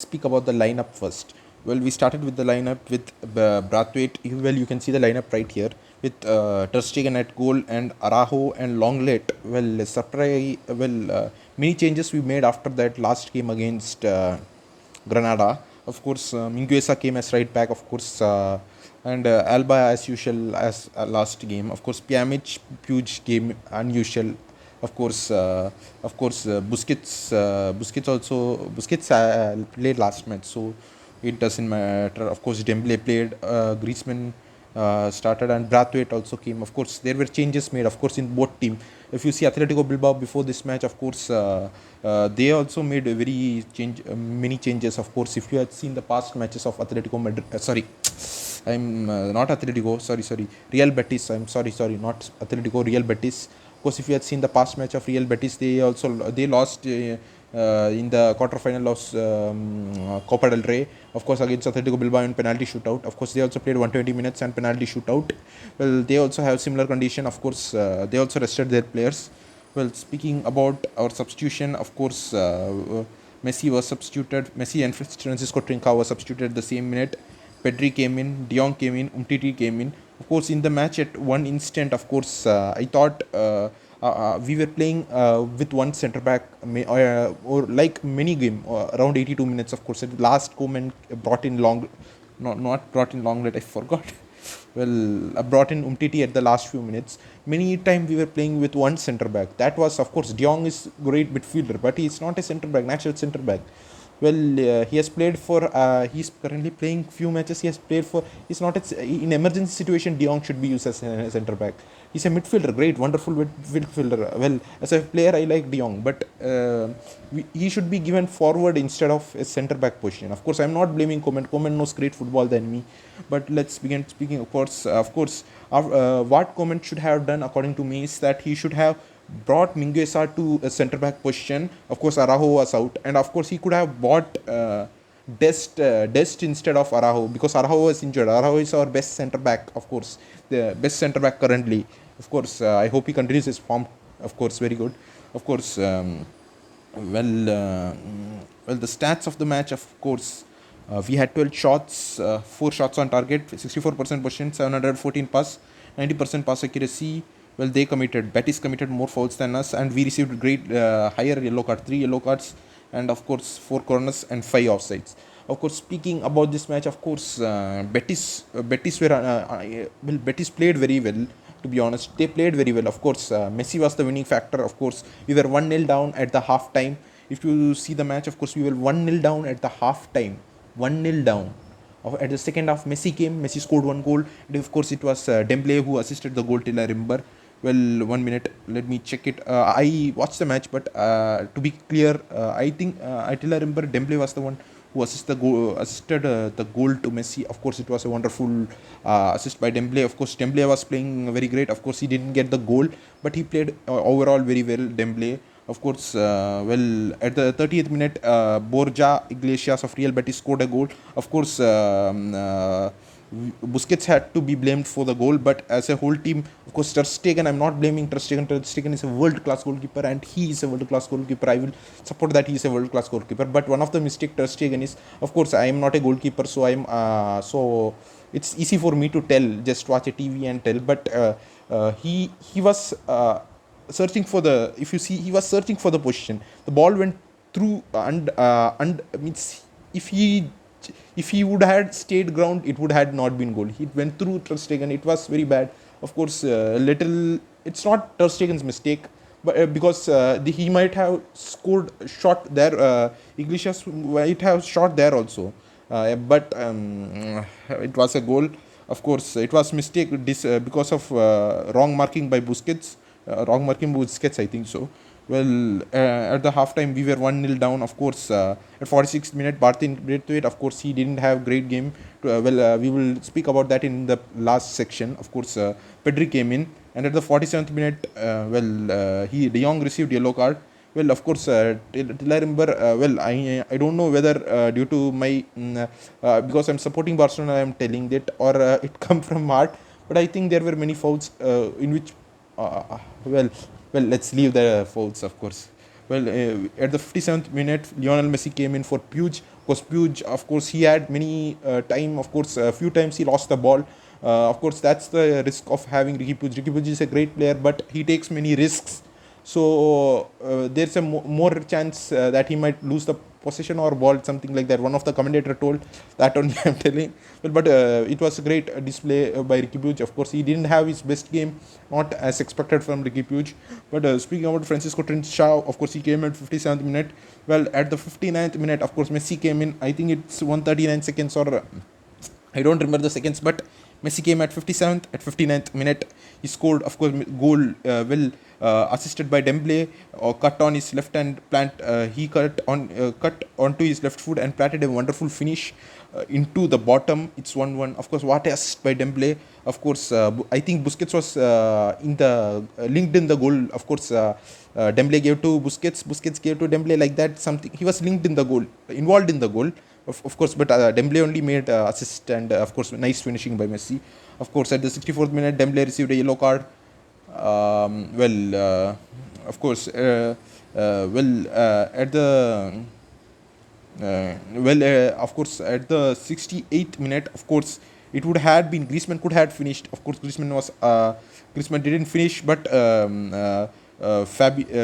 speak about the lineup first. Well, we started with the lineup with Brathwaite. Well, you can see the lineup right here with Ter Stegen at goal and Araujo and Lenglet. Well, surprise. Many changes we made after that last game against Granada. Of course, Mingueza came as right back. Of course, and Alba as usual as last game. Of course, Pjanic, Puig game unusual. Of course, Busquets played last match, so it doesn't matter. Of course, Dembele played, Griezmann started, and Brathwaite also came. Of course, there were changes made. Of course, in both team. If you see Atletico Bilbao before this match, of course, they also made a many changes. Of course, if you had seen the past matches of Atletico Madrid, sorry, I'm not Atletico. Sorry, Real Betis. I'm sorry, not Atletico. Real Betis. Of course, if you had seen the past match of Real Betis, they lost in the quarterfinal of Copa del Rey. Of course, against Atletico Bilbao in penalty shootout. Of course, they also played 120 minutes and penalty shootout. Well, they also have similar condition. Of course, they also rested their players. Well, speaking about our substitution, of course, Messi was substituted. Messi and Francisco Trinca was substituted the same minute. Pedri came in, De Jong came in, Umtiti came in. Of course, in the match at one instant, of course, I thought we were playing with one centre back, or like many game, around 82 minutes. Of course, at last Koeman brought in long, not brought in Lenglet, I forgot. Well, I brought in Umtiti at the last few minutes. Many time we were playing with one centre back. That was, of course, De Jong is great midfielder, but he is not a centre back, natural centre back. Well, he has played for. He's currently playing few matches. He has played for. He's not in emergency situation. De Jong should be used as a centre back. He's a midfielder, great, wonderful midfielder. Well, as a player, I like De Jong, but he should be given forward instead of a centre back position. Of course, I'm not blaming Koeman. Koeman knows great football than me, but let's begin speaking. What Koeman should have done, according to me, is that he should have brought Mingueza to a centre back position. Of course, Araujo was out, and of course, he could have bought Dest instead of Araujo because Araujo was injured. Araujo is our best centre back, of course, the best centre back currently. Of course, I hope he continues his form. Of course, very good. Of course, well, the stats of the match, of course. We had 12 shots, 4 shots on target, 64% possession, 714 pass, 90% pass accuracy. Well, Betis committed more fouls than us, and we received great higher yellow card, 3 yellow cards, and of course 4 corners and 5 offsides. Of course, speaking about this match, of course, Betis played very well. To be honest, they played very well. Of course, Messi was the winning factor. Of course, we were 1-0 down at the half time. If you see the match, of course, we were 1-0 down at the half time. 1-0 down. At the second half, Messi came. Messi scored one goal. And of course, it was Dembele who assisted the goal till I remember. Well, 1 minute. Let me check it. I watched the match, but to be clear, I think till I remember, Dembele was the one who assisted the goal to Messi. Of course, it was a wonderful assist by Dembele. Of course, Dembele was playing very great. Of course, he didn't get the goal, but he played overall very well. Dembele. Of course, at the 30th minute, Borja Iglesias of Real Betis scored a goal. Of course, Busquets had to be blamed for the goal, but as a whole team, of course, Ter Stegen, I'm not blaming Ter Stegen. Ter Stegen is a world-class goalkeeper, and he is a world-class goalkeeper. I will support that he is a world-class goalkeeper. But one of the mistake Ter Stegen is, of course, I am not a goalkeeper, so it's easy for me to tell. Just watch a TV and tell. But he was searching for the. If you see, he was searching for the position. The ball went through and means if he would have stayed ground, it would have not been goal. He went through Ter Stegen. It was very bad. Of course, little. It's not Ter Stegen's mistake, but because he might have scored shot there. Iglesias might have shot there also, but it was a goal. Of course, it was mistake because of wrong marking by Busquets. I think so. Well, at the halftime, we were 1-0 down. Of course, at 46th minute, Martin Braithwaite, of course, he didn't have great game. We will speak about that in the last section. Of course, Pedri came in. And at the 47th minute, De Jong received yellow card. Well, of course, till I remember, I don't know whether due to my, because I'm supporting Barcelona, I'm telling that, or it come from heart. But I think there were many fouls in which, well, let's leave the fouls, of course. Well, at the 57th minute, Lionel Messi came in for Puig. course, Puig, of course, he had many time. Of course, a few times he lost the ball. Of course, that's the risk of having Ricky Puig. Ricky Puig is a great player, but he takes many risks. So there's a more chance that he might lose the possession or ball, something like that. One of the commentator told that only I'm telling. Well, but it was a great display by Ricky Puig. Of course, he didn't have his best game, not as expected from Ricky Puig. But speaking about Francisco Trincao, of course, he came at 57th minute. Well, at the 59th minute, of course, Messi came in. I think it's 139 seconds or I don't remember the seconds, but Messi came at 57th, at 59th minute. He scored, of course, goal assisted by Dembele, cut on his left hand, he cut onto his left foot and planted a wonderful finish into the bottom. It's 1-1. Of course, what a assist by Dembele. Of course, I think Busquets was in the linked in the goal. Of course, Dembele gave to Busquets. Busquets gave to Dembele, like that. Something he was linked in the goal, involved in the goal. Of course, but Dembele only made assist, and of course, nice finishing by Messi. Of course, at the 64th minute, Dembele received a yellow card. Of course, at the of course, at the 68th minute, of course, it would have been Griezmann could have finished. Of course, Griezmann didn't finish, but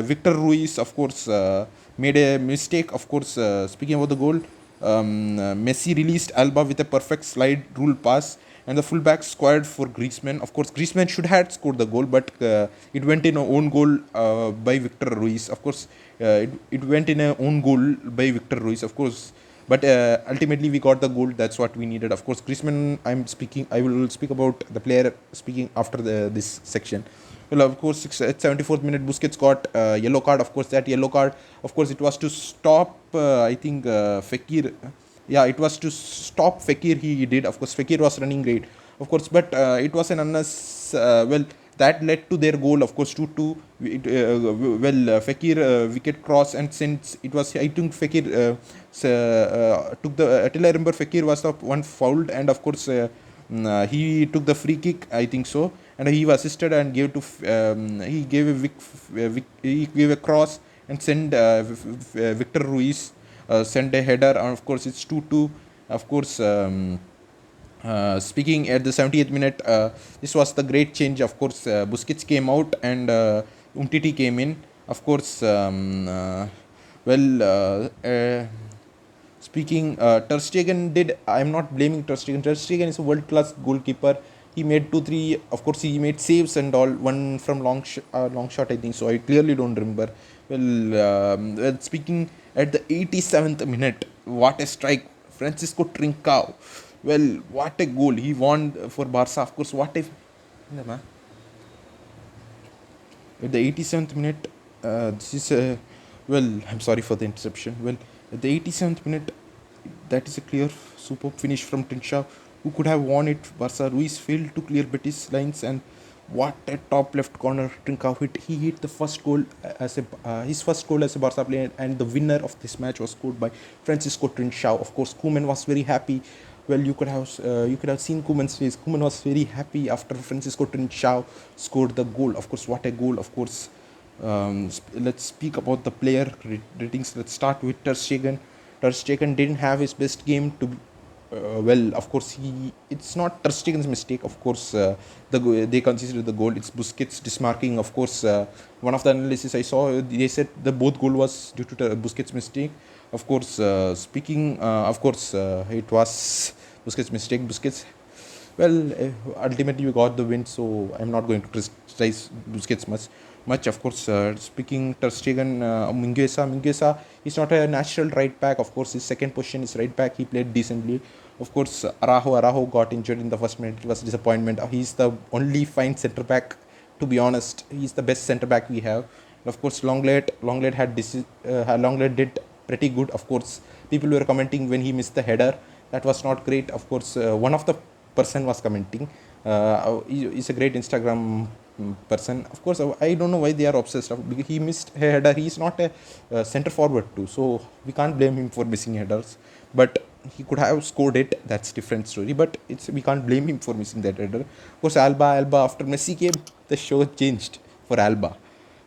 Victor Ruiz, of course, made a mistake. Of course, speaking about the goal, Messi released Alba with a perfect slide rule pass, and the fullback squared for Griezmann. Of course, Griezmann should have scored the goal, but it went in a own goal by Victor Ruiz. Of course, it went in a own goal by Victor Ruiz. Of course, but ultimately we got the goal. That's what we needed. Of course, Griezmann. I will speak about the player speaking after this section. Well, of course, at 74th minute, Busquets got yellow card. Of course, that yellow card, of course, it was to stop, I think, Fekir. Yeah, it was to stop Fekir. He did. Of course, Fekir was running great. Of course, but it was an well, that led to their goal. Of course, 2-2. Fekir wicket cross, and since it was, I think Fekir took the. Till I remember, Fekir was the one fouled, and of course, he took the free kick. I think so, and he was assisted and gave to he gave he gave a cross and sent Victor Ruiz sent a header, and of course it's 2-2. Of course, speaking at the 70th minute, this was the great change. Of course, Busquets came out and Umtiti came in. Of course, well, speaking, Ter Stegen did. I'm not blaming Ter Stegen. Ter Stegen is a world-class goalkeeper. He made 2-3. Of course, he made saves and all. One from long shot, I think. So I clearly don't remember. Speaking at the 87th minute, what a strike, Francisco Trincao. Well, what a goal. He won for Barca. Of course, what a. At the 87th minute, this is a. Well, I'm sorry for the interception. Well, at the 87th minute, that is a clear, superb finish from Trincao, who could have won it. Barca. Ruiz failed to clear Betis lines, and what a top left corner Trincao hit. He hit the first goal as his first goal as a Barca player, and the winner of this match was scored by Francisco Trincao. Of course, Koeman was very happy. Well, you could have seen Koeman's face. Koeman was very happy after Francisco Trincao scored the goal. Of course, what a goal! Of course, let's speak about the player ratings. Let's start with Ter Stegen. Ter Stegen didn't have his best game to. Of course, it's not Ter Stegen's mistake. Of course, they considered the goal. It's Busquets dismarking. Of course, one of the analysis I saw, they said the both goal was due to Busquets' mistake. Of course, it was Busquets' mistake. Ultimately we got the win, so I'm not going to criticize Busquets much. Of course, speaking Ter Stegen, Mingueza, he's not a natural right back. Of course, his second position is right back. He played decently. Of course, Araujo got injured in the first minute. It was a disappointment. He's the only fine centre back. To be honest, he's the best centre back we have. Of course, Lenglet did pretty good. Of course, people were commenting when he missed the header. That was not great. Of course, one of the person was commenting. He's a great Instagram person. Of course, I don't know why they are obsessed. Because he missed a header. He's not a center forward too, so we can't blame him for missing headers. But he could have scored it. That's different story. But we can't blame him for missing that header. Of course, Alba after Messi came, the show changed for Alba.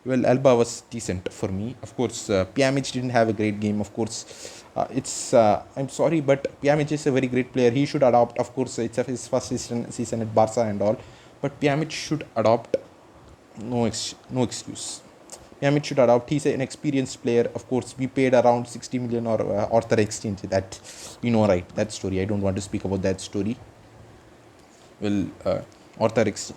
Well, Alba was decent for me. Of course, Pjanic didn't have a great game. Of course, It's I'm sorry, but Pjanic is a very great player. He should adopt. Of course, it's his first season at Barca and all, but Pjanic should adopt. No excuse. Pjanic should adopt. He's an experienced player. Of course, we paid around 60 million or Arthur exchange. That right? That story. I don't want to speak about that story. Well, Orthorex.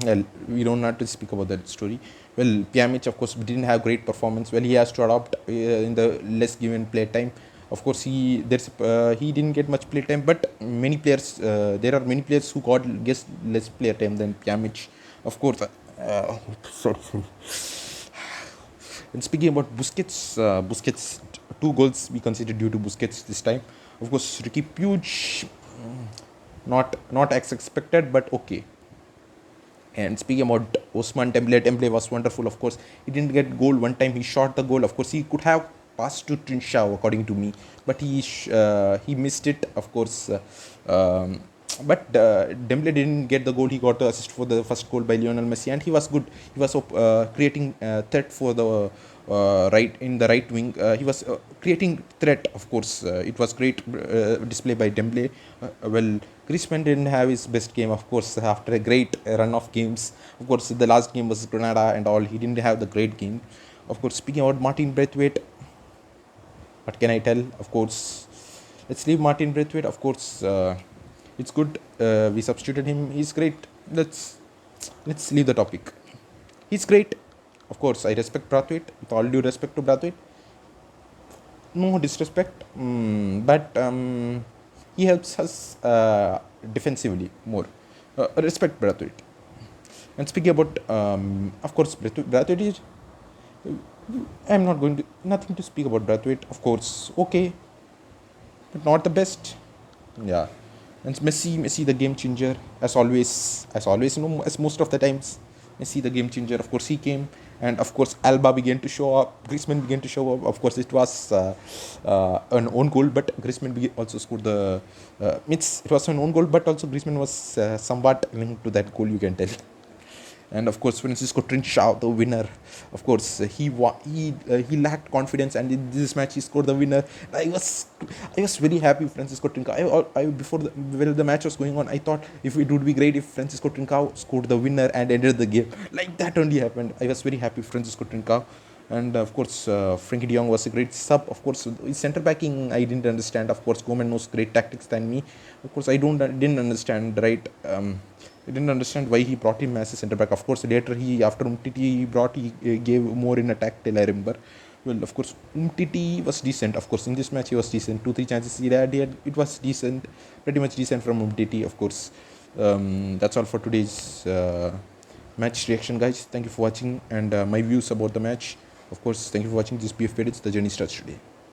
Well, we don't have to speak about that story. Well, Pjanic, of course, didn't have great performance. Well, he has to adopt in the less given play time. Of course, he didn't get much play time, but many players there are many players who got guess less play time than Pjanic. Of course, sorry. And speaking about Busquets, two goals we considered due to Busquets this time. Of course, Ricky Puig, not as expected, but okay. And speaking about Osman Dembele, Dembele was wonderful. Of course, he didn't get goal one time. He shot the goal. Of course, he could have passed to Trincao, according to me, but he missed it. Of course, but Dembele didn't get the goal. He got the assist for the first goal by Lionel Messi, and he was good. He was creating threat for the right in the right wing. He was creating threat. Of course, it was great display by Dembele. Well, Griezmann didn't have his best game. Of course, after a great run of games. Of course, the last game was Granada and all. He didn't have the great game. Of course, speaking about Martin Braithwaite, what can I tell? Of course, let's leave Martin Braithwaite. Of course, it's good. We substituted him. He's great. Let's leave the topic. He's great. Of course, I respect Braithwaite. With all due respect to Braithwaite, no disrespect, but he helps us defensively more. Respect Braithwaite. And speaking about, of course, Braithwaite is. I'm not going to nothing to speak about Braithwaite. Of course, okay, but not the best. Yeah, and Messi, the game changer, as most of the times, Messi, the game changer. Of course, he came, and of course, Alba began to show up. Griezmann began to show up. Of course, it was an own goal, but Griezmann also scored the. It was an own goal, but also Griezmann was somewhat linked to that goal. You can tell. And of course, Francisco Trincao, the winner. Of course, he lacked confidence, and in this match he scored the winner. I was very happy, Francisco Trincao. While the match was going on, I thought if it would be great if Francisco Trincao scored the winner and ended the game. Like that only happened. I was very happy, Francisco Trincao. And of course, Frankie De Jong was a great sub. Of course, his centre backing I didn't understand. Of course, Goman knows great tactics than me. Of course, didn't understand, right. I didn't understand why he brought him as a centre back. Of course, later after Umtiti he gave more in attack till I remember. Well, of course, Umtiti was decent. Of course, in this match he was decent. 2-3 chances he had. It was decent, pretty much decent from Umtiti. Of course, that's all for today's match reaction, guys. Thank you for watching, and my views about the match. Of course, thank you for watching this BF Edits. The journey starts today.